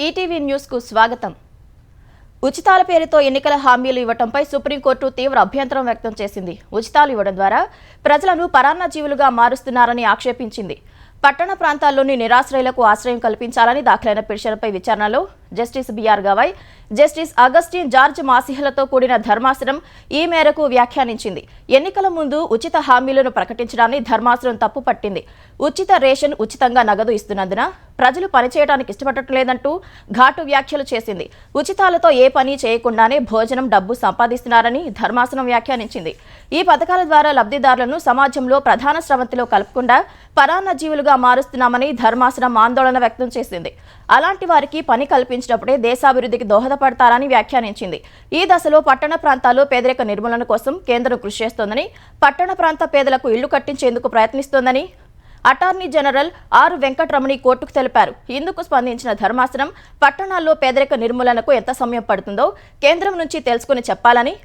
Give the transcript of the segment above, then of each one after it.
ETV news కు స్వాగతం. ఉచితాల పేరుతో ఎన్నికల హామీలు ఇవ్వడంపై సుప్రీంకోర్టు తీవ్ర అభ్యంతరం వ్యక్తం చేసింది. ఉచితాలు ఇవ్వడం ద్వారా ప్రజలను పరాన్నజీవులుగా మారుస్తున్నారని ఆక్షేపించింది. పట్టణ ప్రాంతాల్లోని నిరాశ్రయులకు ఆశ్రయం కల్పించాలని దాఖలైన పిటిషన్పై విచారణలో justice BR Gavai, justice Augustine George మాసిహలతో కూడిన ధర్మాసనం ఈ మేరకు వ్యాఖ్యానించింది. ఎన్నికల ముందు ఉచిత హామీలను ప్రకటించడాన్ని ధర్మాసనం తప్పుపట్టింది. ఉచిత రేషన్, ఉచితంగా నగదు ఇస్తున్నందున ప్రజలు పనిచేయడానికి ఇష్టపడట్లేదంటూ ఘాటు వ్యాఖ్యలు చేసింది. ఉచితాలతో ఏ పని చేయకుండానే భోజనం, డబ్బు సంపాదిస్తున్నారని ధర్మాసనం వ్యాఖ్యానించింది. ఈ పథకాల ద్వారా లబ్ధిదారులను సమాజంలో ప్రధాన స్రవంతిలో కలపకుండా పరాన్నజీవులుగా మారుస్తున్నామని ధర్మాసనం ఆందోళన వ్యక్తం చేసింది. అలాంటి వారికి పని కల్పించినప్పుడే దేశాభివృద్ధికి దోహదపడతారని వ్యాఖ్యానించింది. ఈ దశలో పట్టణ ప్రాంతాల్లో పేదరిక నిర్మూలన కోసం కేంద్రం కృషి చేస్తోందని, పట్టణ ప్రాంత పేదలకు ఇళ్లు కట్టించేందుకు ప్రయత్నిస్తోందని అటార్నీ జనరల్ ఆర్ వెంకటరమణి కోర్టుకు తెలిపారు. ఇందుకు స్పందించిన ధర్మాసనం పట్టణాల్లో పేదరిక నిర్మూలనకు ఎంత సమయం పడుతుందో కేంద్రం నుంచి తెలుసుకుని చెప్పాలని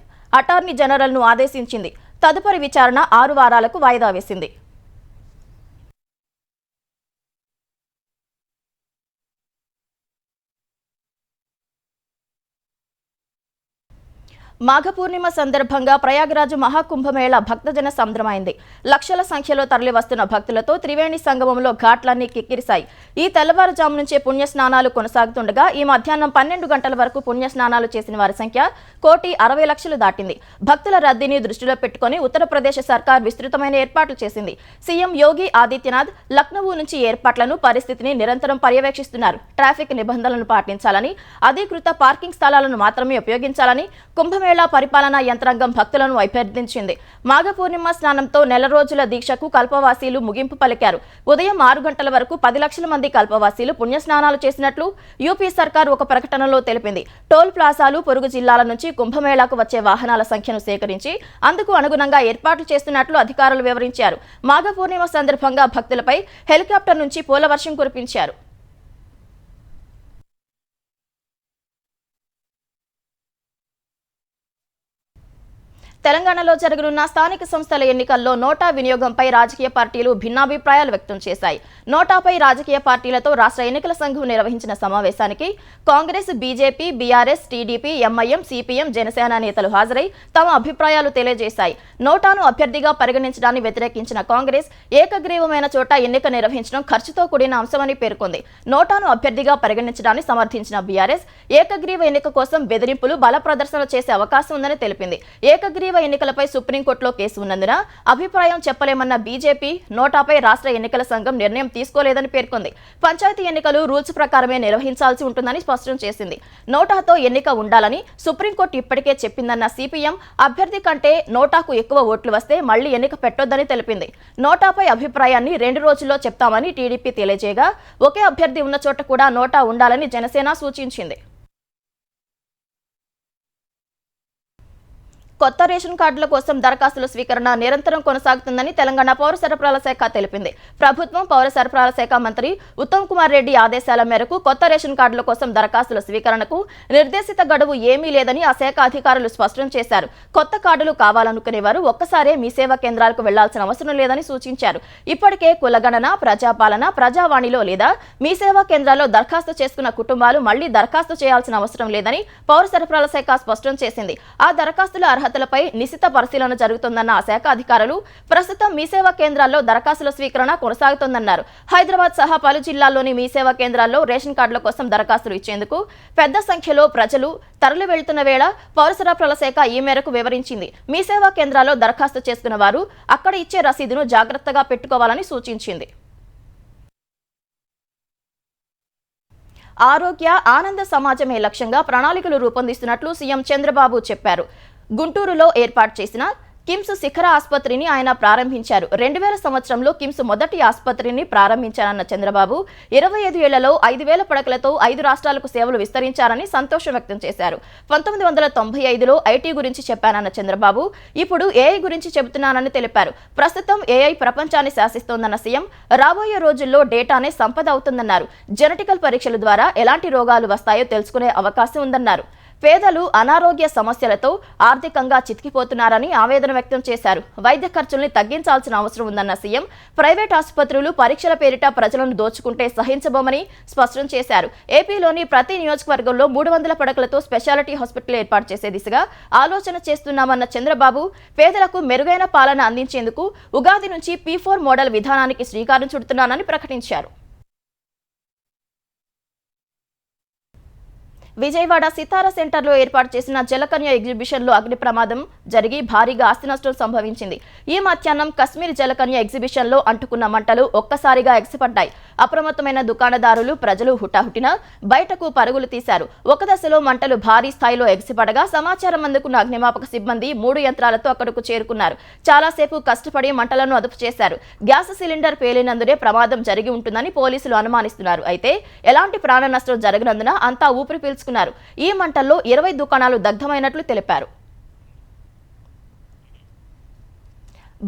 అటార్నీ జనరల్ను ఆదేశించింది. తదుపరి విచారణ 6 వారాలకు వాయిదా వేసింది. మాఘ పూర్ణిమ సందర్భంగా ప్రయాగరాజు మహాకుంభమేళ భక్తజన సంద్రమైంది. లక్షల సంఖ్యలో తరలివస్తున్న భక్తులతో త్రివేణి సంగమంలో ఘాట్లన్నీ కిక్కిరిశాయి. ఈ తెల్లవారుజాము నుంచే పుణ్యస్నానాలు కొనసాగుతుండగా ఈ మధ్యాహ్నం 12 గంటల వరకు పుణ్యస్నానాలు చేసిన వారి సంఖ్య 1,60,00,000 దాటింది. భక్తుల రద్దీని దృష్టిలో పెట్టుకుని ఉత్తరప్రదేశ్ సర్కార్ విస్తృతమైన ఏర్పాట్లు చేసింది. సీఎం యోగి ఆదిత్యనాథ్ లక్నవూ నుంచి ఏర్పాట్లను, పరిస్థితిని నిరంతరం పర్యవేక్షిస్తున్నారు. ట్రాఫిక్ నిబంధనలను పాటించాలని, అధీకృత పార్కింగ్ స్థలాలను మాత్రమే ఉపయోగించాలని కుంభమేళ పరిపాలనా యంత్రాంగం భక్తులను అభ్యర్థించింది. మాఘ పూర్ణిమ స్నానంతో నెల రోజుల దీక్షకు కల్పవాసీలు ముగింపు పలికారు. ఉదయం 6 గంటల వరకు 10 లక్షల మంది కల్పవాసీలు పుణ్యస్నానాలు చేసినట్లు యూపీ సర్కార్ ఒక ప్రకటనలో తెలిపింది. టోల్ ప్లాజాలు, పొరుగు జిల్లాల నుంచి కుంభమేళాకు వచ్చే వాహనాల సంఖ్యను సేకరించి అందుకు అనుగుణంగా ఏర్పాట్లు చేస్తున్నట్లు అధికారులు వివరించారు. మాఘ పూర్ణిమ సందర్భంగా భక్తులపై హెలికాప్టర్ నుంచి పూల వర్షం కురిపించారు. తెలంగాణలో జరగనున్న స్థానిక సంస్థల ఎన్నికల్లో నోటా వినియోగంపై రాజకీయ పార్టీలు భిన్నాభిప్రాయాలు వ్యక్తం చేశాయి. నోటాపై రాజకీయ పార్టీలతో రాష్ట్ర ఎన్నికల సంఘం నిర్వహించిన సమావేశానికి Congress, BJP, BRS, TDP, MIM, CPM, Janasena నేతలు హాజరై తమ అభిప్రాయాలు తెలియజేశాయి. నోటాను అభ్యర్థిగా పరిగణించడాన్ని వ్యతిరేకించిన కాంగ్రెస్ ఏకగ్రీవమైన చోట ఎన్నిక నిర్వహించడం ఖర్చుతో కూడిన అంశమని పేర్కొంది. నోటాను అభ్యర్థిగా పరిగణించడాన్ని సమర్థించిన బీఆర్ఎస్ ఏకగ్రీవ ఎన్నిక కోసం బెదిరింపులు, బల ప్రదర్శన చేసే అవకాశం ఉందని తెలిపింది. ఏకగ్రీవ ఎన్నికలపై సుప్రీంకోర్టులో కేసు ఉన్నందున అభిప్రాయం చెప్పలేమన్న బీజేపీ నోటాపై రాష్ట్ర ఎన్నికల సంఘం నిర్ణయం తీసుకోలేదని పేర్కొంది. పంచాయతీ ఎన్నికలు రూల్స్ ప్రకారమే నిర్వహించాల్సి ఉంటుందని స్పష్టం చేసింది. నోటాతో ఎన్నిక ఉండాలని సుప్రీంకోర్టు ఇప్పటికే చెప్పిందన్న సిపిఎం అభ్యర్థి కంటే నోటాకు ఎక్కువ ఓట్లు వస్తే మళ్లీ ఎన్నిక పెట్టొద్దని తెలిపింది. నోటాపై అభిప్రాయాన్ని 2 రోజుల్లో చెప్తామని టీడీపీ తెలియజేయగా ఒకే అభ్యర్థి ఉన్న చోట కూడా నోటా ఉండాలని జనసేన సూచించింది. కొత్త రేషన్ కార్డుల కోసం దరఖాస్తుల స్వీకరణ నిరంతరం కొనసాగుతుందని తెలంగాణ పౌర సరఫరాల శాఖ తెలిపింది. ప్రభుత్వం పౌర సరఫరాల శాఖ మంత్రి ఉత్తమ్ కుమార్ రెడ్డి ఆదేశాల మేరకు కొత్త రేషన్ కార్డుల కోసం దరఖాస్తుల స్వీకరణకు నిర్దేశిత గడువు ఏమీ లేదని ఆ శాఖ అధికారులు స్పష్టం చేశారు. కొత్త కార్డులు కావాలనుకునేవారు ఒక్కసారే మీ సేవా కేంద్రాలకు వెళ్లాల్సిన అవసరం లేదని సూచించారు. ఇప్పటికే కులగణన, ప్రజాపాలన, ప్రజావాణిలో లేదా మీ సేవా కేంద్రాల్లో దరఖాస్తు చేసుకున్న కుటుంబాలు మళ్లీ దరఖాస్తు చేయాల్సిన అవసరం లేదని పౌర సరఫరాల శాఖ స్పష్టం చేసింది. ఆ దరఖాస్తుల అర్హతలపై నిశిత పరిశీలన జరుగుతుందన్న ఆ శాఖ అధికారులు ప్రస్తుతం మీ సేవా కేంద్రాల్లో దరఖాస్తుల స్వీకరణ కొనసాగుతోందన్నారు. హైదరాబాద్ సహా పలు జిల్లాల్లోని మీ సేవా కేంద్రాల్లో రేషన్ కార్డుల కోసం దరఖాస్తులు ఇచ్చేందుకు పెద్ద సంఖ్యలో ప్రజలు తరలి వెళ్తున్న వేళ పౌర సరఫరాల శాఖ ఈ మేరకు వివరించింది. మీ సేవా కేంద్రాల్లో దరఖాస్తు చేసుకున్న వారు అక్కడ ఇచ్చే రసీదును జాగ్రత్తగా పెట్టుకోవాలని సూచించింది. ఆరోగ్య, ఆనంద సమాజమే లక్ష్యంగా ప్రణాళికలు రూపొందిస్తున్నట్లు సీఎం చంద్రబాబు చెప్పారు. గుంటూరులో ఏర్పాటు చేసిన కిమ్స్ శిఖర ఆసుపత్రిని ఆయన ప్రారంభించారు. 2000 సంవత్సరంలో కిమ్స్ మొదటి ఆసుపత్రిని ప్రారంభించారన్న చంద్రబాబు 25 ఏళ్లలో 5,000 పడకలతో 5 రాష్ట్రాలకు సేవలు విస్తరించారని సంతోషం వ్యక్తం చేశారు. 1995లో ఐటీ గురించి చెప్పానన్న చంద్రబాబు ఇప్పుడు ఏఐ గురించి చెబుతున్నానని తెలిపారు. ప్రస్తుతం ఏఐ ప్రపంచాన్ని శాసిస్తోందన్న సీఎం రాబోయే రోజుల్లో డేటానే సంపద అవుతుందన్నారు. జెనెటికల్ పరీక్షల ద్వారా ఎలాంటి రోగాలు వస్తాయో తెలుసుకునే అవకాశం ఉందన్నారు. పేదలు అనారోగ్య సమస్యలతో ఆర్థికంగా చితికిపోతున్నారని ఆవేదన వ్యక్తం చేశారు. వైద్య ఖర్చుల్ని తగ్గించాల్సిన అవసరం ఉందన్న సీఎం ప్రైవేట్ ఆసుపత్రులు పరీక్షల పేరిట ప్రజలను దోచుకుంటే సహించబోమని స్పష్టం చేశారు. ఏపీలోని ప్రతి నియోజకవర్గంలో 300 పడకలతో స్పెషాలిటీ హాస్పిటల్ ఏర్పాటు చేసే దిశగా ఆలోచన చేస్తున్నామన్న చంద్రబాబు పేదలకు మెరుగైన పాలన అందించేందుకు ఉగాది నుంచి P4 మోడల్ విధానానికి శ్రీకారం చుడుతున్నానని ప్రకటించారు. విజయవాడ సితారా సెంటర్లో ఏర్పాటు చేసిన జలకన్య ఎగ్జిబిషన్లో అగ్ని ప్రమాదం జరిగి భారీగా ఆస్తి నష్టం సంభవించింది. ఈ మధ్యాహ్నం కశ్మీర్ జలకన్య ఎగ్జిబిషన్లో అంటుకున్న మంటలు ఒక్కసారిగా ఎగసిపడ్డాయి. అప్రమత్తమైన దుకాణదారులు, ప్రజలు హుటాహుటిన బయటకు పరుగులు తీశారు. ఒక దశలో మంటలు భారీ స్థాయిలో ఎగసిపడగా సమాచారం అందుకున్న అగ్నిమాపక సిబ్బంది 3 యంత్రాలతో అక్కడకు చేరుకున్నారు. చాలాసేపు కష్టపడి మంటలను అదుపు చేశారు. గ్యాస్ సిలిండర్ పేలినందునే ప్రమాదం జరిగి ఉంటుందని పోలీసులు అనుమానిస్తున్నారు. అయితే ఎలాంటి ప్రాణ నష్టం జరగనందున అంతా ఊపిరి పీల్చుకున్నారు. ఈ మంటల్లో 20 దుకాణాలు దగ్ధమైనట్లు తెలిపారు.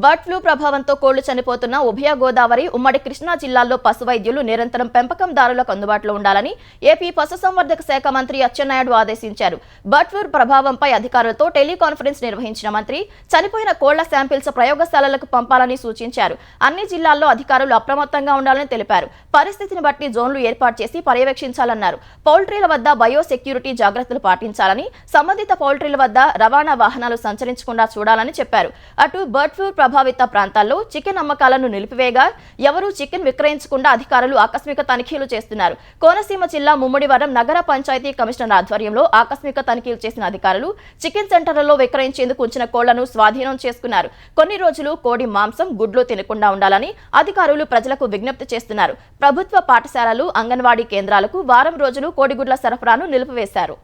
బర్డ్ ఫ్లూ ప్రభావంతో కోళ్లు చనిపోతున్న ఉభయ గోదావరి, ఉమ్మడి కృష్ణా జిల్లాల్లో పశు వైద్యులు నిరంతరం పెంపకందారులకు అందుబాటులో ఉండాలని ఏపీ పశుసంవర్ధక శాఖ మంత్రి అచ్చెన్నాయుడు ఆదేశించారు. బర్డ్ ఫ్లూ ప్రభావంపై అధికారులతో టెలికాన్ఫరెన్స్ నిర్వహించిన మంత్రి చనిపోయిన కోళ్ల శాంపిల్స్ ప్రయోగశాలలకు పంపాలని సూచించారు. అన్ని జిల్లాల్లో అధికారులు అప్రమత్తంగా ఉండాలని తెలిపారు. పరిస్థితిని బట్టి జోన్లు ఏర్పాటు చేసి పర్యవేక్షించాలన్నారు. పౌల్ట్రీల వద్ద బయోసెక్యూరిటీ జాగ్రత్తలు పాటించాలని, సంబంధిత పౌల్ట్రీల వద్ద రవాణా వాహనాలు సంచరించకుండా చూడాలని చెప్పారు. అటు బర్డ్ ఫ్లూ ప్రభావిత ప్రాంతాల్లో చికెన్ అమ్మకాలను నిలిపివేయగా ఎవరూ చికెన్ విక్రయించకుండా అధికారులు ఆకస్మిక తనిఖీలు చేస్తున్నారు. కోనసీమ జిల్లా ముమ్మిడివరం నగర పంచాయతీ కమిషనర్ ఆధ్వర్యంలో ఆకస్మిక తనిఖీలు చేసిన అధికారులు చికెన్ సెంటర్లలో విక్రయించేందుకు ఉంచిన కోళ్లను స్వాధీనం చేసుకున్నారు. కొన్ని రోజులు కోడి మాంసం, గుడ్లు తినకుండా ఉండాలని అధికారులు ప్రజలకు విజ్ఞప్తి చేస్తున్నారు. ప్రభుత్వ పాఠశాలలు, అంగన్వాడీ కేంద్రాలకు వారం రోజులు కోడిగుడ్ల సరఫరాను నిలిపివేశారు.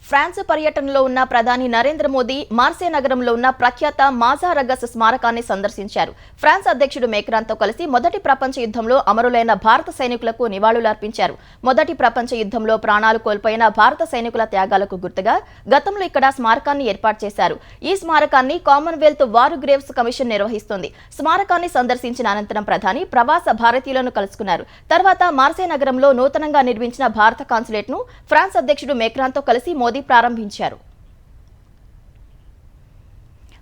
ఫ్రాన్స్ పర్యటనలో ఉన్న ప్రధాని నరేంద్ర మోదీ మార్సే నగరంలో ఉన్న ప్రఖ్యాత మాజా రగస్ స్మారకాన్ని సందర్శించారు. ఫ్రాన్స్ అధ్యక్షుడు మేక్రాన్తో కలిసి మొదటి ప్రపంచ యుద్ధంలో అమరులైన భారత సైనికులకు నివాళులర్పించారు. మొదటి ప్రపంచ యుద్ధంలో ప్రాణాలు కోల్పోయిన భారత సైనికుల త్యాగాలకు గుర్తుగా గతంలో ఇక్కడ స్మారకాన్ని ఏర్పాటు చేశారు. ఈ స్మారకాన్ని కామన్వెల్త్ వార్ గ్రేవ్స్ కమిషన్ నిర్వహిస్తోంది. స్మారకాన్ని సందర్శించిన అనంతరం ప్రధాని ప్రవాస భారతీయులను కలుసుకున్నారు. తర్వాత మార్సే నగరంలో నూతనంగా నిర్మించిన భారత కాన్సులేట్ ను ఫ్రాన్స్ అధ్యక్షుడు మేక్రాన్తో కలిసి మోదీ ప్రారంభించారు.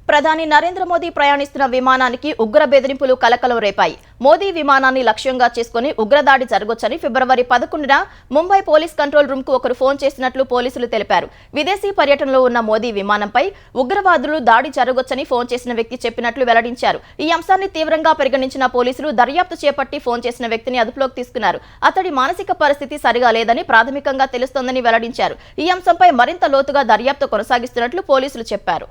ప్రధాని నరేంద్ర మోదీ ప్రయాణిస్తున్న విమానానికి ఉగ్ర బెదిరింపులు కలకలం రేపాయి. మోదీ విమానాన్ని లక్ష్యంగా చేసుకుని ఉగ్రదాడి జరగొచ్చని ఫిబ్రవరి 11న ముంబై పోలీస్ కంట్రోల్ రూమ్ కు ఒకరు ఫోన్ చేసినట్లు పోలీసులు తెలిపారు. విదేశీ పర్యటనలో ఉన్న మోదీ విమానంపై ఉగ్రవాదులు దాడి జరగొచ్చని ఫోన్ చేసిన వ్యక్తి చెప్పినట్లు వెల్లడించారు. ఈ అంశాన్ని తీవ్రంగా పరిగణించిన పోలీసులు దర్యాప్తు చేపట్టి ఫోన్ చేసిన వ్యక్తిని అదుపులోకి తీసుకున్నారు. అతడి మానసిక పరిస్థితి సరిగా లేదని ప్రాథమికంగా తెలుస్తోందని వెల్లడించారు. ఈ అంశంపై మరింత లోతుగా దర్యాప్తు కొనసాగిస్తున్నట్లు పోలీసులు చెప్పారు.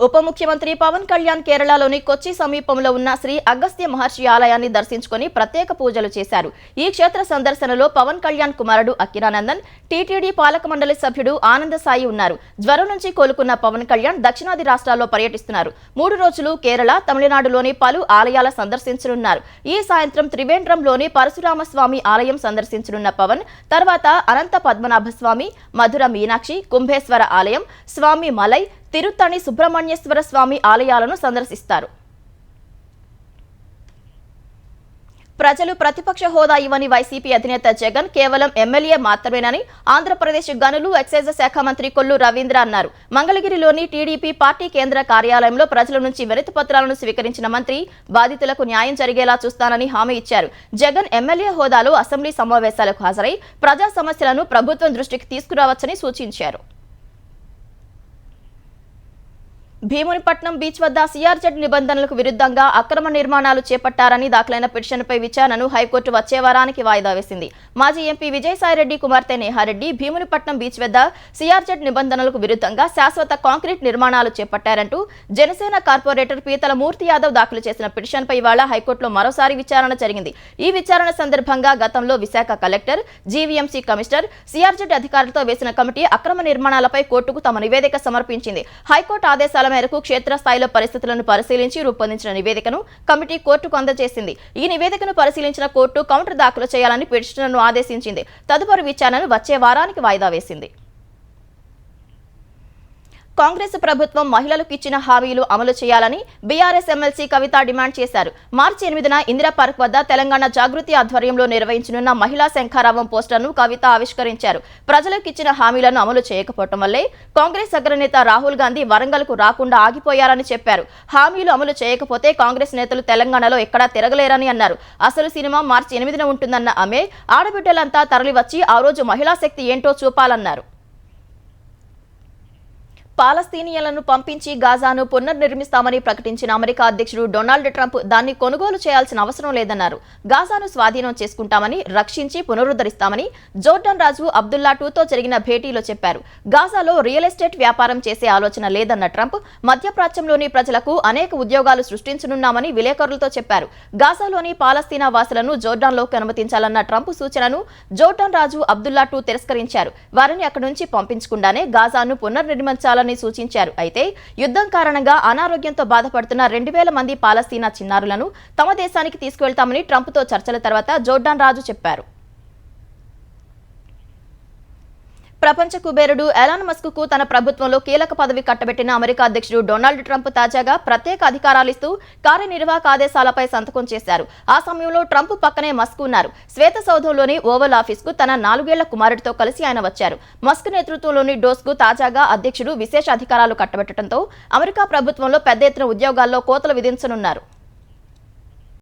ఉప ముఖ్యమంత్రి పవన్ కళ్యాణ్ కేరళలోని కొచ్చి సమీపంలో ఉన్న శ్రీ అగస్త్య మహర్షి ఆలయాన్ని దర్శించుకుని ప్రత్యేక పూజలు చేశారు. ఈ క్షేత్ర సందర్శనలో పవన్ కళ్యాణ్ కుమారుడు అకిరానందన్, టీటీడీ పాలక మండలి సభ్యుడు ఆనంద సాయి ఉన్నారు. జ్వరం నుంచి కోలుకున్న పవన్ కళ్యాణ్ దక్షిణాది రాష్ట్రాల్లో పర్యటిస్తున్నారు. 3 రోజులు కేరళ, తమిళనాడులోని పలు ఆలయాల సందర్శించనున్నారు. ఈ సాయంత్రం త్రివేంద్రంలోని పరశురామస్వామి ఆలయం సందర్శించనున్న పవన్ తర్వాత అనంత పద్మనాభ స్వామి, మధుర మీనాక్షి, కుంభేశ్వర ఆలయం, స్వామి మలై, తిరుత్తణి సుబ్రహ్మణ్యేశ్వర స్వామి ఆలయాలను సందర్శిస్తారు. ప్రజలు ప్రతిపక్ష హోదా ఇవ్వని వైసీపీ అధినేత జగన్ కేవలం ఎమ్మెల్యే మాత్రమేనని ఆంధ్రప్రదేశ్ గనులు, ఎక్సైజ్ శాఖ మంత్రి కొల్లు రవీంద్ర అన్నారు. మంగళగిరిలోని టీడీపీ పార్టీ కేంద్ర కార్యాలయంలో ప్రజల నుంచి వినతి పత్రాలను స్వీకరించిన మంత్రి బాధితులకు న్యాయం జరిగేలా చూస్తానని హామీ ఇచ్చారు. జగన్ ఎమ్మెల్యే హోదాలో అసెంబ్లీ సమావేశాలకు హాజరై ప్రజా సమస్యలను ప్రభుత్వం దృష్టికి తీసుకురావచ్చని సూచించారు. భీమునిపట్నం బీచ్ వద్ద సిఆర్జెడ్ నిబంధనలకు విరుద్ధంగా అక్రమ నిర్మాణాలు చేపట్టారని దాఖలైన పిటిషన్పై విచారణను హైకోర్టు వచ్చే వారానికి వాయిదా వేసింది. మాజీ ఎంపీ విజయసాయిరెడ్డి కుమార్తె నేహారెడ్డి భీమునిపట్నం బీచ్ వద్ద సిఆర్జెడ్ నిబంధనలకు విరుద్ధంగా శాశ్వత కాంక్రీట్ నిర్మాణాలు చేపట్టారంటూ జనసేన కార్పొరేటర్ పీతల మూర్తి యాదవ్ దాఖలు చేసిన పిటిషన్పై ఇవాళ హైకోర్టులో మరోసారి విచారణ జరిగింది. ఈ విచారణ సందర్భంగా గతంలో Visakha collector, GVMC commissioner, CRZ అధికారులతో వేసిన కమిటీ అక్రమ నిర్మాణాలపై కోర్టుకు తమ నివేదిక సమర్పించింది. హైకోర్టు ఆదేశాల మేరకు క్షేత్రస్థాయిలో పరిస్థితులను పరిశీలించి రూపొందించిన నివేదికను కమిటీ కోర్టుకు అందజేసింది. ఈ నివేదికను పరిశీలించిన కోర్టు కౌంటర్ దాఖలు చేయాలని పిటిషనర్ను ఆదేశించింది. తదుపరి విచారణను వచ్చే వారానికి వాయిదా వేసింది. కాంగ్రెస్ ప్రభుత్వం మహిళలకు ఇచ్చిన హామీలు అమలు చేయాలని బీఆర్ఎస్ ఎమ్మెల్సీ కవిత డిమాండ్ చేశారు. మార్చి 8న ఇందిరా పార్క్ వద్ద తెలంగాణ జాగృతి ఆధ్వర్యంలో నిర్వహించనున్న మహిళా శంఖారావం పోస్టర్ను కవిత ఆవిష్కరించారు. ప్రజలకు ఇచ్చిన హామీలను అమలు చేయకపోవడం వల్లే కాంగ్రెస్ అగ్రనేత రాహుల్ గాంధీ వరంగల్కు రాకుండా ఆగిపోయారని చెప్పారు. హామీలు అమలు చేయకపోతే కాంగ్రెస్ నేతలు తెలంగాణలో ఎక్కడా తిరగలేరని అన్నారు. అసలు సినిమా మార్చి 8న ఉంటుందన్న ఆమె ఆడబిడ్డలంతా తరలివచ్చి ఆ రోజు మహిళా శక్తి ఏంటో చూపాలన్నారు. పాలస్తీనియన్లను పంపించి గాజాను పునర్నిర్మిస్తామని ప్రకటించిన అమెరికా అధ్యక్షుడు డొనాల్డ్ ట్రంప్ దాన్ని కొనుగోలు చేయాల్సిన అవసరం లేదన్నారు. గాజాను స్వాధీనం చేసుకుంటామని, రక్షించి పునరుద్ధరిస్తామని జోర్డాన్ రాజు అబ్దుల్లా టూతో జరిగిన భేటీలో చెప్పారు. గాజాలో రియల్ ఎస్టేట్ వ్యాపారం చేసే ఆలోచన లేదన్న ట్రంప్ మధ్యప్రాచ్యంలోని ప్రజలకు అనేక ఉద్యోగాలు సృష్టించనున్నామని విలేకరులతో చెప్పారు. గాజాలోని పాలస్తీనా వాసులను జోర్డాన్లోకి అనుమతించాలన్న ట్రంప్ సూచనను జోర్డాన్ రాజు అబ్దుల్లా టూ తిరస్కరించారు. వారిని అక్కడి నుంచి పంపించకుండానే గాజాను పునర్నిర్మించాలని సూచించారు. అయితే యుద్ధం కారణంగా అనారోగ్యంతో బాధపడుతున్న 2000 మంది పాలస్తీనా చిన్నారులను తమ దేశానికి తీసుకువెళ్తామని ట్రంప్తో చర్చల తర్వాత జోర్డాన్ రాజు చెప్పారు. ప్రపంచ కుబేరుడు ఎలాన్ మస్క్ కు తన ప్రభుత్వంలో కీలక పదవి కట్టబెట్టిన అమెరికా అధ్యక్షుడు డొనాల్డ్ ట్రంప్ తాజాగా ప్రత్యేక అధికారాలిస్తూ కార్యనిర్వాహక ఆదేశాలపై సంతకం చేశారు. ఆ సమయంలో ట్రంప్ పక్కనే మస్క్ ఉన్నారు. శ్వేత సౌధంలోని ఓవల్ ఆఫీస్ కు తన 4 ఏళ్ల కుమారుడితో కలిసి ఆయన వచ్చారు. మస్క్ నేతృత్వంలోని డోస్ కు తాజాగా అధ్యక్షుడు విశేష అధికారాలు కట్టబెట్టడంతో అమెరికా ప్రభుత్వంలో పెద్ద ఎత్తున ఉద్యోగాల్లో కోతలు విధించనున్నారు.